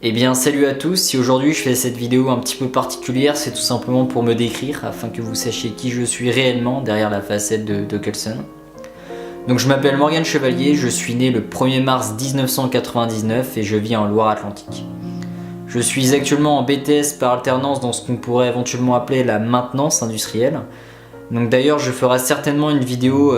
Eh bien salut à tous, si aujourd'hui je fais cette vidéo un petit peu particulière, c'est tout simplement pour me décrire, afin que vous sachiez qui je suis réellement derrière la facette de Kelson. Donc je m'appelle Morgan Chevalier, je suis né le 1er mars 1999 et je vis en Loire-Atlantique. Je suis actuellement en BTS par alternance dans ce qu'on pourrait éventuellement appeler la maintenance industrielle. Donc d'ailleurs je ferai certainement une vidéo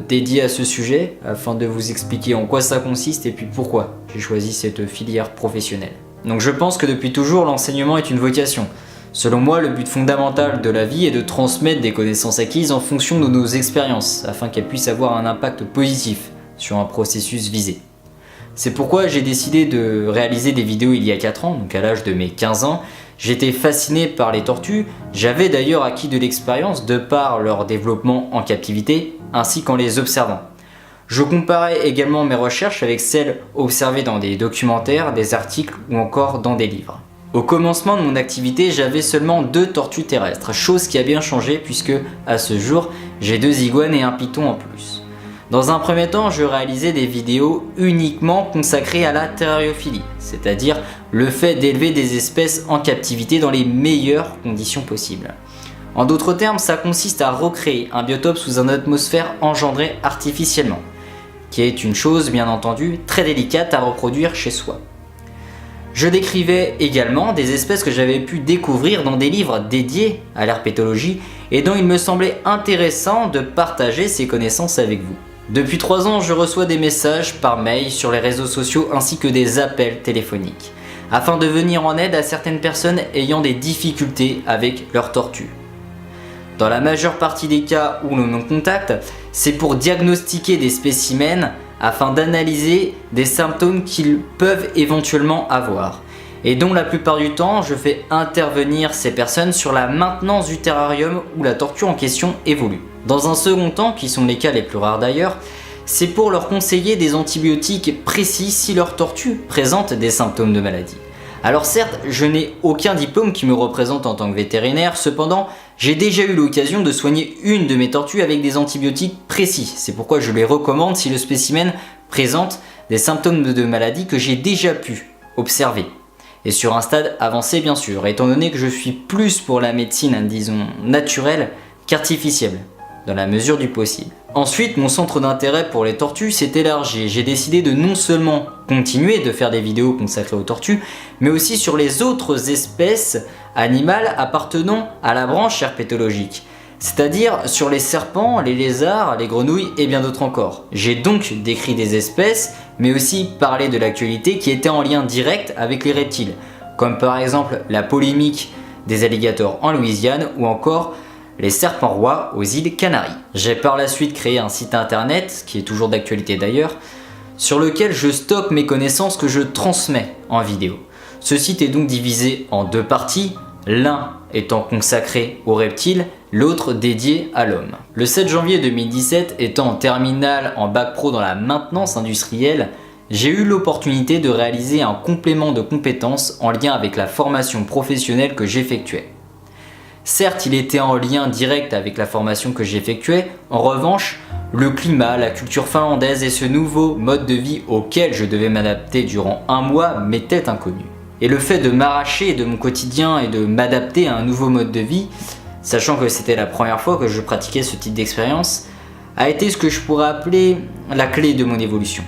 dédiée à ce sujet afin de vous expliquer en quoi ça consiste et puis pourquoi j'ai choisi cette filière professionnelle. Donc je pense que depuis toujours l'enseignement est une vocation. Selon moi, le but fondamental de la vie est de transmettre des connaissances acquises en fonction de nos expériences afin qu'elles puissent avoir un impact positif sur un processus visé. C'est pourquoi j'ai décidé de réaliser des vidéos il y a 4 ans, donc à l'âge de mes 15 ans. J'étais fasciné par les tortues, j'avais d'ailleurs acquis de l'expérience de par leur développement en captivité ainsi qu'en les observant. Je comparais également mes recherches avec celles observées dans des documentaires, des articles ou encore dans des livres. Au commencement de mon activité, j'avais seulement 2 tortues terrestres, chose qui a bien changé puisque à ce jour, j'ai 2 iguanes et un python en plus. Dans un premier temps, je réalisais des vidéos uniquement consacrées à la terrariophilie, c'est-à-dire le fait d'élever des espèces en captivité dans les meilleures conditions possibles. En d'autres termes, ça consiste à recréer un biotope sous une atmosphère engendrée artificiellement, qui est une chose bien entendu très délicate à reproduire chez soi. Je décrivais également des espèces que j'avais pu découvrir dans des livres dédiés à l'herpétologie et dont il me semblait intéressant de partager ces connaissances avec vous. Depuis 3 ans, je reçois des messages par mail sur les réseaux sociaux ainsi que des appels téléphoniques, afin de venir en aide à certaines personnes ayant des difficultés avec leurs tortues. Dans la majeure partie des cas où l'on me contacte, c'est pour diagnostiquer des spécimens afin d'analyser des symptômes qu'ils peuvent éventuellement avoir, et dont la plupart du temps, je fais intervenir ces personnes sur la maintenance du terrarium où la tortue en question évolue. Dans un second temps, qui sont les cas les plus rares d'ailleurs, c'est pour leur conseiller des antibiotiques précis si leur tortue présente des symptômes de maladie. Alors certes, je n'ai aucun diplôme qui me représente en tant que vétérinaire, cependant, j'ai déjà eu l'occasion de soigner une de mes tortues avec des antibiotiques précis. C'est pourquoi je les recommande si le spécimen présente des symptômes de maladie que j'ai déjà pu observer. Et sur un stade avancé bien sûr, étant donné que je suis plus pour la médecine, disons, naturelle qu'artificielle, dans la mesure du possible. Ensuite, mon centre d'intérêt pour les tortues s'est élargi. J'ai décidé de non seulement continuer de faire des vidéos consacrées aux tortues, mais aussi sur les autres espèces animales appartenant à la branche herpétologique, c'est-à-dire sur les serpents, les lézards, les grenouilles et bien d'autres encore. J'ai donc décrit des espèces, mais aussi parlé de l'actualité qui était en lien direct avec les reptiles, comme par exemple la polémique des alligators en Louisiane ou encore les serpents rois aux îles Canaries. J'ai par la suite créé un site internet, qui est toujours d'actualité d'ailleurs, sur lequel je stocke mes connaissances que je transmets en vidéo. Ce site est donc divisé en 2 parties, l'un étant consacré aux reptiles, l'autre dédié à l'homme. Le 7 janvier 2017, étant en terminale en bac pro dans la maintenance industrielle, j'ai eu l'opportunité de réaliser un complément de compétences en lien avec la formation professionnelle que j'effectuais. Certes, il était en lien direct avec la formation que j'effectuais, en revanche, le climat, la culture finlandaise et ce nouveau mode de vie auquel je devais m'adapter durant 1 mois m'étaient inconnus. Et le fait de m'arracher de mon quotidien et de m'adapter à un nouveau mode de vie, sachant que c'était la première fois que je pratiquais ce type d'expérience, a été ce que je pourrais appeler la clé de mon évolution.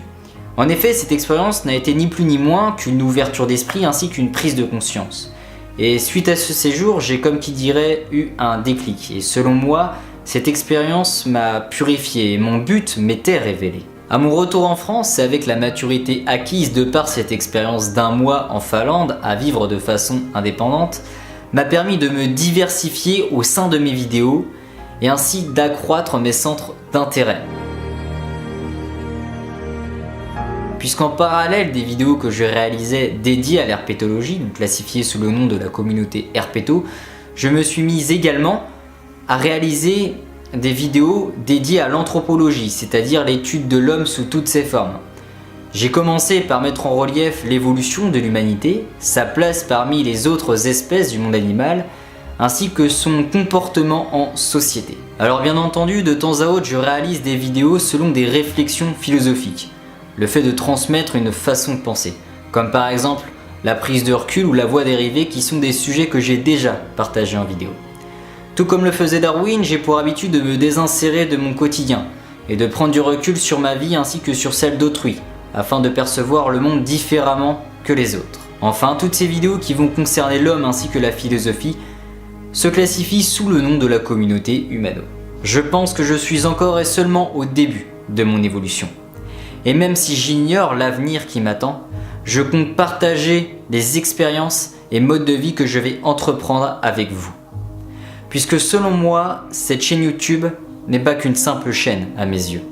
En effet, cette expérience n'a été ni plus ni moins qu'une ouverture d'esprit ainsi qu'une prise de conscience. Et suite à ce séjour, j'ai comme qui dirait eu un déclic. Et selon moi, cette expérience m'a purifié et mon but m'était révélé. À mon retour en France, c'est avec la maturité acquise de par cette expérience d'1 mois en Finlande à vivre de façon indépendante, m'a permis de me diversifier au sein de mes vidéos et ainsi d'accroître mes centres d'intérêt. Puisqu'en parallèle des vidéos que je réalisais dédiées à l'herpétologie, donc classifiées sous le nom de la communauté Herpéto, je me suis mis également à réaliser des vidéos dédiées à l'anthropologie, c'est-à-dire l'étude de l'homme sous toutes ses formes. J'ai commencé par mettre en relief l'évolution de l'humanité, sa place parmi les autres espèces du monde animal, ainsi que son comportement en société. Alors bien entendu, de temps à autre, je réalise des vidéos selon des réflexions philosophiques. Le fait de transmettre une façon de penser, comme par exemple la prise de recul ou la voie dérivée qui sont des sujets que j'ai déjà partagés en vidéo. Tout comme le faisait Darwin, j'ai pour habitude de me désinsérer de mon quotidien et de prendre du recul sur ma vie ainsi que sur celle d'autrui, afin de percevoir le monde différemment que les autres. Enfin, toutes ces vidéos qui vont concerner l'homme ainsi que la philosophie se classifient sous le nom de la communauté humano. Je pense que je suis encore et seulement au début de mon évolution. Et même si j'ignore l'avenir qui m'attend, je compte partager les expériences et modes de vie que je vais entreprendre avec vous. Puisque selon moi, cette chaîne YouTube n'est pas qu'une simple chaîne à mes yeux.